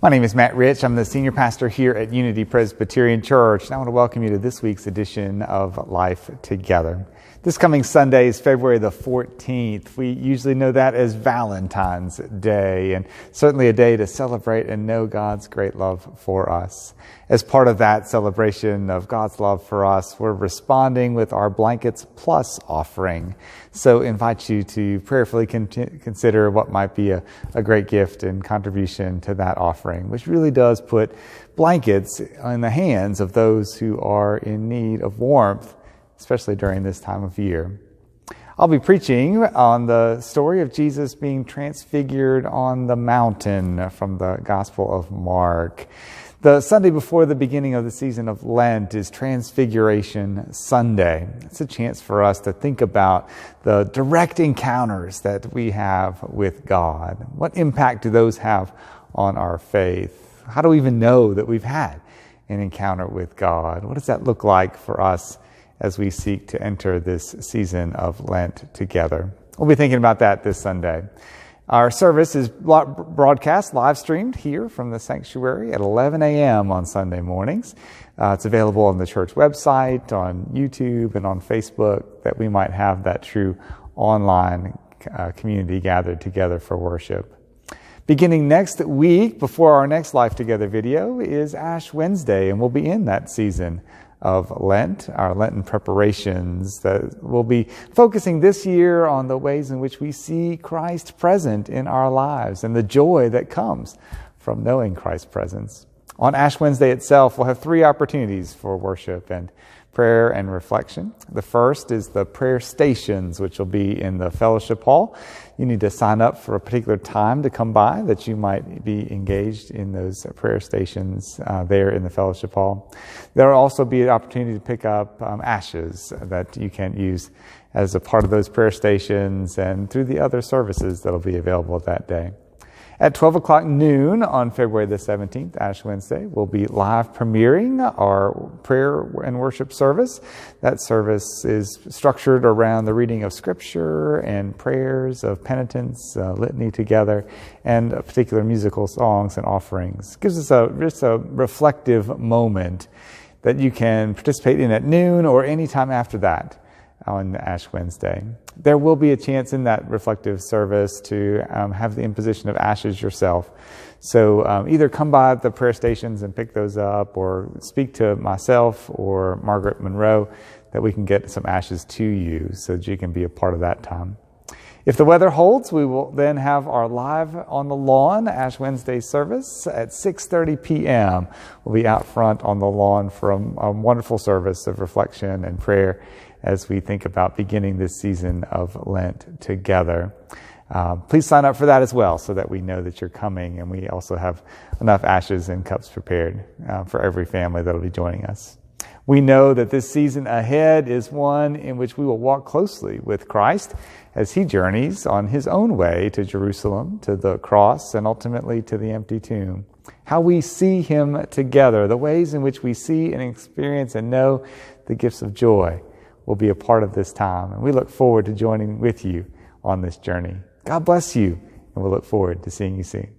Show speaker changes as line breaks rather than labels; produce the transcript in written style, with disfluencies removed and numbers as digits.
My name is Matt Rich. I'm the senior pastor here at Unity Presbyterian Church, and I want to welcome you to this week's edition of Life Together. This coming Sunday is February the 14th. We usually know that as Valentine's Day, and certainly a day to celebrate and know God's great love for us. As part of that celebration of God's love for us, we're responding with our Blankets Plus offering. So I invite you to prayerfully consider what might be a great gift and contribution to that offering, which really does put blankets in the hands of those who are in need of warmth, especially during this time of year. I'll be preaching on the story of Jesus being transfigured on the mountain from the Gospel of Mark. The Sunday before the beginning of the season of Lent is Transfiguration Sunday. It's a chance for us to think about the direct encounters that we have with God. What impact do those have on our faith? How do we even know that we've had an encounter with God? What does that look like for us as we seek to enter this season of Lent together? We'll be thinking about that this Sunday. Our service is broadcast, live streamed here from the sanctuary at 11 a.m. on Sunday mornings. It's available on the church website, on YouTube, and on Facebook, that we might have that true online community gathered together for worship. Beginning next week, before our next Life Together video, is Ash Wednesday, and we'll be in that season of Lent, our Lenten preparations, that will be focusing this year on the ways in which we see Christ present in our lives and the joy that comes from knowing Christ's presence. On Ash Wednesday itself, we'll have 3 opportunities for worship and prayer and reflection. The first is the prayer stations, which will be in the fellowship hall. You need to sign up for a particular time to come by that you might be engaged in those prayer stations there in the fellowship hall. There will also be an opportunity to pick up ashes that you can use as a part of those prayer stations and through the other services that will be available that day. At 12 o'clock noon on February the 17th, Ash Wednesday, we'll be live premiering our prayer and worship service. That service is structured around the reading of Scripture and prayers of penitence, litany together, and particular musical songs and offerings. It gives us just a reflective moment that you can participate in at noon or any time after that on Ash Wednesday. There will be a chance in that reflective service to have the imposition of ashes yourself. So either come by the prayer stations and pick those up, or speak to myself or Margaret Monroe that we can get some ashes to you so that you can be a part of that time. If the weather holds, we will then have our Live on the Lawn Ash Wednesday service at 6:30 p.m. We'll be out front on the lawn for a wonderful service of reflection and prayer as we think about beginning this season of Lent together. Please sign up for that as well so that we know that you're coming, and we also have enough ashes and cups prepared for every family that will be joining us. We know that this season ahead is one in which we will walk closely with Christ as he journeys on his own way to Jerusalem, to the cross, and ultimately to the empty tomb. How we see him together, the ways in which we see and experience and know the gifts of joy, will be a part of this time. And we look forward to joining with you on this journey. God bless you, and we'll look forward to seeing you soon.